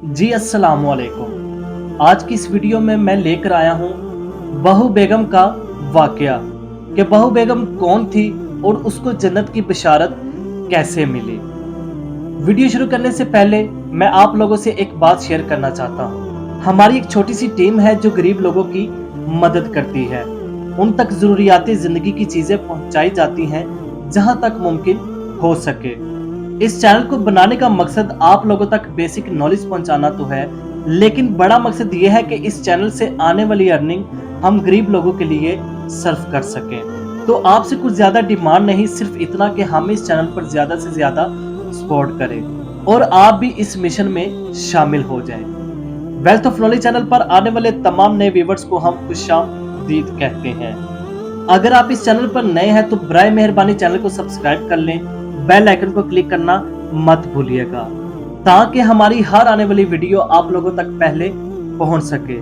जी अस्सलाम वालेकुम। आज की इस वीडियो में मैं लेकर आया हूँ बहू बेगम का वाकया कि बहू बेगम कौन थी और उसको जन्नत की बशारत कैसे मिली। वीडियो शुरू करने से पहले मैं आप लोगों से एक बात शेयर करना चाहता हूँ। हमारी एक छोटी सी टीम है जो गरीब लोगों की मदद करती है। उन तक ज़रूरियाती ज़िंदगी की चीज़ें पहुँचाई जाती हैं जहाँ तक मुमकिन हो सके। इस चैनल को बनाने का मकसद आप लोगों तक बेसिक नॉलेज पहुंचाना तो है, लेकिन बड़ा मकसद यह है कि इस चैनल से आने वाली अर्निंग हम गरीब लोगों के लिए सर्व कर सकें। तो आपसे कुछ ज्यादा डिमांड नहीं, सिर्फ इतना कि हम इस चैनल पर ज्यादा से ज्यादा सपोर्ट करें और आप भी इस मिशन में शामिल हो जाएं। वेल्थ ऑफ नॉलेज चैनल पर आने वाले तमाम नए व्यूवर्स को हम खुशामदीद कहते हैं। अगर आप इस चैनल पर नए हैं तो बराए मेहरबानी चैनल को सब्सक्राइब कर लें, बेल आइकन को क्लिक करना मत भूलिएगा ताकि हमारी हर आने वाली वीडियो आप लोगों तक पहले पहुंच सके।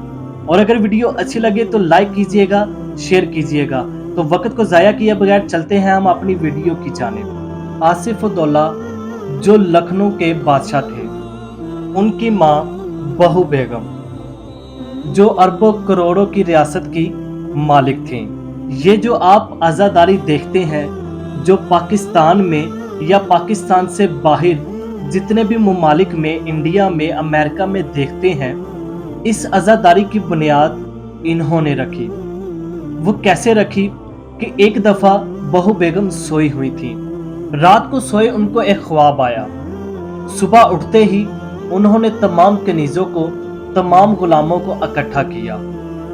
और अगर वीडियो अच्छी लगे तो लाइक कीजिएगा, शेयर कीजिएगा। तो वक्त को जाया किए बगैर चलते हैं हम अपनी वीडियो की जानिब। आसिफ उद्दौला जो लखनऊ के बादशाह थे, उनकी माँ बहू बेगम जो अरबों करोड़ों की रियासत की मालिक थी। ये जो आप आज़ादारी देखते हैं, जो पाकिस्तान में या पाकिस्तान से बाहर जितने भी ममालिक में, इंडिया में, अमेरिका में देखते हैं, इस आज़ादारी की बुनियाद इन्होंने रखी। वो कैसे रखी कि एक दफ़ा बहू बेगम सोई हुई थी। रात को सोए उनको एक ख्वाब आया। सुबह उठते ही उन्होंने तमाम कनीज़ों को, तमाम गुलामों को इकट्ठा किया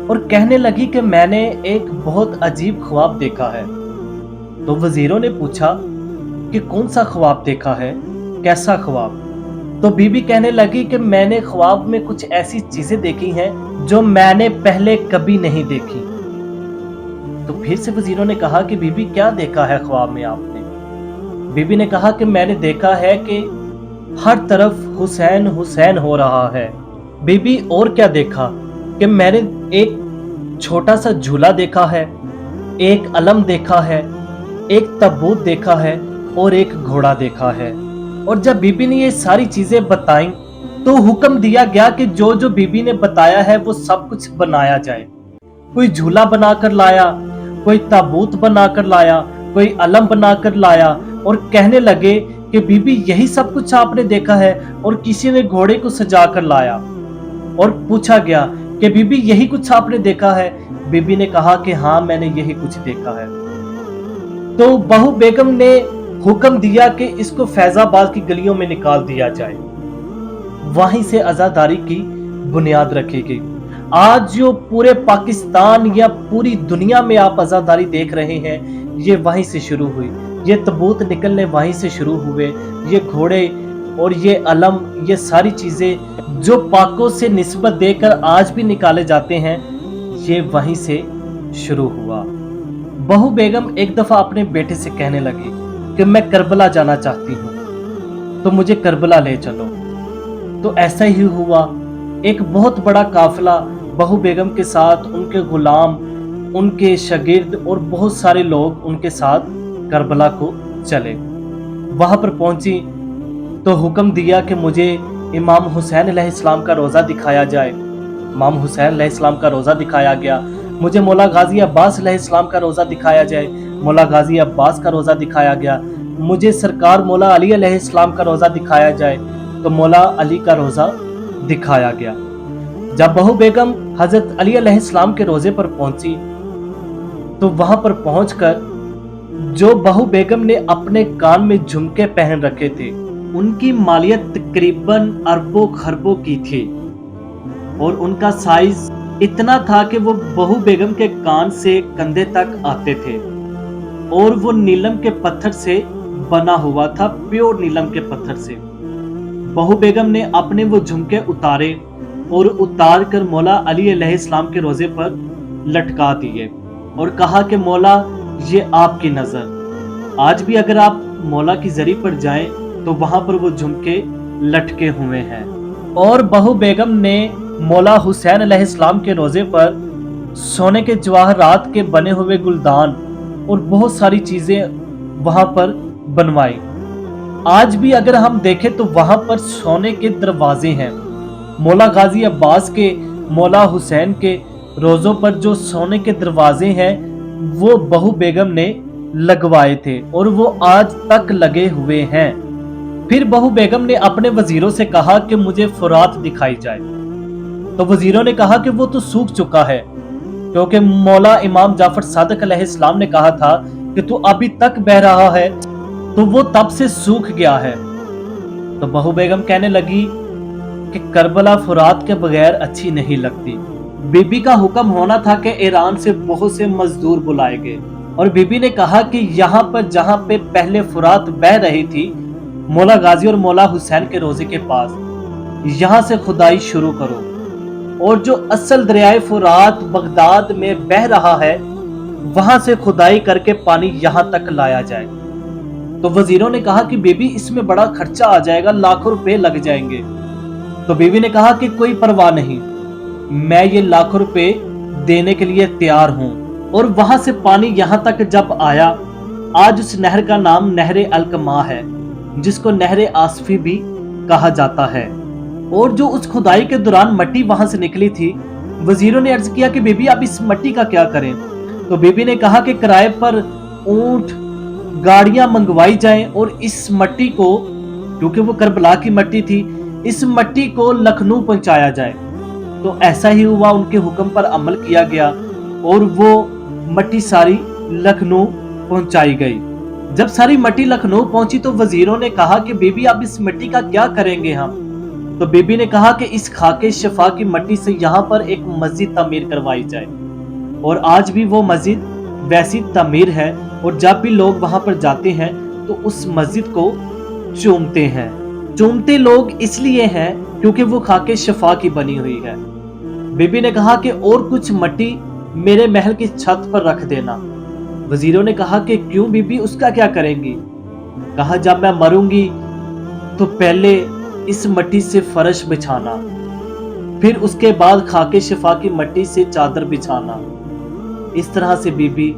और कहने लगी कि मैंने एक बहुत अजीब ख्वाब देखा है। तो वजीरों ने पूछा कि कौन सा ख्वाब देखा है, कैसा ख्वाब? तो बीबी कहने लगी कि मैंने ख्वाब में कुछ ऐसी चीजें देखी हैं जो मैंने पहले कभी नहीं देखी। तो फिर से वजीरों ने कहा कि बीबी क्या देखा है ख्वाब में आपने? बीबी ने कहा कि मैंने देखा है कि हर तरफ हुसैन हुसैन हो रहा है। बीबी और क्या देखा? कि मैंने एक छोटा सा झूला देखा है, एक अलम देखा है, एक तबूत देखा है और एक घोड़ा देखा है। और जब बीबी ने ये सारी चीजें बताई तो हुक्म दिया गया कि जो जो बीबी ने बताया है वो सब कुछ बनाया जाए। कोई झूला बनाकर लाया, कोई ताबूत बनाकर लाया, कोई अलम बनाकर लाया और कहने लगे कि बीबी यही सब कुछ आपने देखा है। और किसी ने घोड़े को सजा कर लाया और पूछा गया कि बीबी यही कुछ आपने देखा है? बीबी ने कहा कि हाँ, मैंने यही कुछ देखा है। तो बहू बेगम ने हुक्म दिया कि इसको फैजाबाद की गलियों में निकाल दिया जाए। वहीं से आजादारी की बुनियाद रखी गई। आज जो पूरे पाकिस्तान या पूरी दुनिया में आप आजादारी देख रहे हैं, ये वहीं से शुरू हुई। ये तबूत निकलने वहीं से शुरू हुए। ये घोड़े और ये अलम, ये सारी चीजें जो पाकों से निस्बत देकर आज भी निकाले जाते हैं, ये वहीं से शुरू हुआ। बहू बेगम एक दफा अपने बेटे से कहने लगी कि मैं करबला जाना चाहती हूँ, तो मुझे करबला ले चलो। तो ऐसा ही हुआ। एक बहुत बड़ा काफिला बहू बेगम के साथ, उनके गुलाम, उनके शागिर्द और बहुत सारे लोग उनके साथ करबला को चले। वहां पर पहुंची तो हुक्म दिया कि मुझे इमाम हुसैन अलैहिस्सलाम का रोज़ा दिखाया जाए। इमाम हुसैन अलैहिस्सलाम का रोज़ा दिखाया गया। मुझे मौला गाजी अब्बास अलैहिस्सलाम का रोज़ा दिखाया जाए। मौला गाजी अब्बास का रोज़ा दिखाया गया। मुझे सरकार मौला अली अलैहिस्सलाम का रोज़ा दिखाया जाए, तो मौला अली का रोज़ा दिखाया गया। जब बहू बेगम हजरत अली अलैहिस्सलाम के रोज़े पर पहुंची तो वहां पर पहुंचकर जो बहू बेगम ने अपने कान में झुमके पहन रखे थे, उनकी मालियत तकरीबन अरबों खरबों की थी और उनका साइज इतना था कि वो बहू बेगम के कान से कंधे तक आते थे और वो नीलम के पत्थर से बना हुआ था, प्योर नीलम के पत्थर से। बहू बेगम ने अपने वो झुमके उतारे और उतार कर मौला अली अलैहिस्सलाम के रोजे पर लटका दिए और कहा कि मौला, ये आपकी नजर। आज भी अगर आप मौला की जरी पर जाएं तो वहां पर वो झुमके लटके हुए हैं। और बहू बेगम ने मौला हुसैन अलैहिस्सलाम के रोजे पर सोने के जवाहरात के बने हुए गुलदान और बहुत सारी चीजें वहां पर बनवाई। आज भी अगर हम देखें तो वहां पर सोने के दरवाजे हैं मौला गाजी अब्बास के, मौला हुसैन के रोज़ों पर जो सोने के दरवाजे हैं वो बहू बेगम ने लगवाए थे और वो आज तक लगे हुए हैं। फिर बहू बेगम ने अपने वजीरों से कहा कि मुझे फुरात दिखाई जाए। तो वजीरों ने कहा कि वो तो सूख चुका है, क्योंकि मौला इमाम जाफर सादिक अलैहिस्सलाम ने कहा था कि तू अभी तक बह रहा है, तो वो तब से सूख गया है। तो बहू बेगम कहने लगी कि करबला फुरात के बगैर अच्छी नहीं लगती। बीबी का हुक्म होना था कि ईरान से बहुत से मजदूर बुलाए गए और बीबी ने कहा कि यहाँ पर जहाँ पे पहले फुरात बह रही थी, मौला गाजी और मौला हुसैन के रोजे के पास, यहाँ से खुदाई शुरू करो और जो असल दरियाए फुरात बगदाद में बह रहा है वहां से खुदाई करके पानी यहाँ तक लाया जाए। तो वजीरों ने कहा कि बीबी इसमें बड़ा खर्चा आ जाएगा, लाखों रुपए लग जाएंगे। तो बीबी ने कहा कि कोई परवाह नहीं, मैं ये लाखों रुपए देने के लिए तैयार हूं। और वहां से पानी यहां तक जब आया, आज उस नहर का नाम नहरे अलकमा है, जिसको नहरे आसफी भी कहा जाता है। और जो उस खुदाई के दौरान मट्टी वहां से निकली थी, वजीरों ने अर्ज किया कि बीबी अब इस मट्टी का क्या करें। तो बीबी ने कहा कि किराए पर ऊंट गाड़ियां मंगवाई जाएं और इस मट्टी को, क्योंकि वो करबला की मट्टी थी, इस मट्टी को लखनऊ पहुंचाया जाए। तो ऐसा ही हुआ, उनके हुक्म पर अमल किया गया और वो मट्टी सारी लखनऊ पहुंचाई गई। जब सारी मट्टी लखनऊ पहुंची तो वजीरों ने कहा कि बीबी अब इस मिट्टी का क्या करेंगे हम। तो बीबी ने कहा कि इस खाके शफा की मट्टी से यहाँ पर एक मस्जिद तामीर करवाई जाए। और आज भी वो मस्जिद वैसी तामीर है और जब भी लोग वहां पर जाते हैं तो उस मस्जिद को चूमते हैं। चूमते लोग इसलिए हैं क्योंकि वो खाके शफा की बनी हुई है। बीबी ने कहा कि और कुछ मट्टी मेरे महल की छत पर रख देना। वजीरों ने कहा कि क्यों बीबी, उसका क्या करेंगी। कहा जब मैं मरूंगी तो पहले इस मट्टी से फर्श बिछाना, फिर उसके बाद खाके शफा की मट्टी से चादर बिछाना। इस तरह से बीबी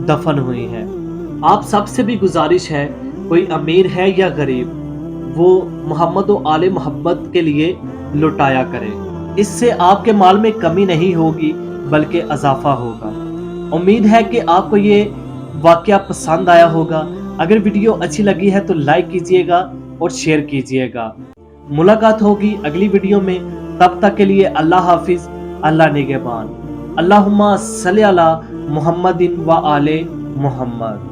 दफन हुई है। आप सबसे भी गुजारिश है, कोई अमीर है या गरीब, वो मोहम्मद और आले मोहम्मद के लिए लुटाया करे। इससे आपके माल में कमी नहीं होगी बल्कि इजाफा होगा। उम्मीद है कि आपको ये वाकया पसंद आया होगा। अगर वीडियो अच्छी लगी है तो लाइक कीजिएगा और शेयर कीजिएगा। मुलाकात होगी अगली वीडियो में, तब तक के लिए अल्लाह हाफिज, अल्लाह निगहबान। अल्लाहुम्मा सल्ली अला मुहम्मदिन व आले मुहम्मद।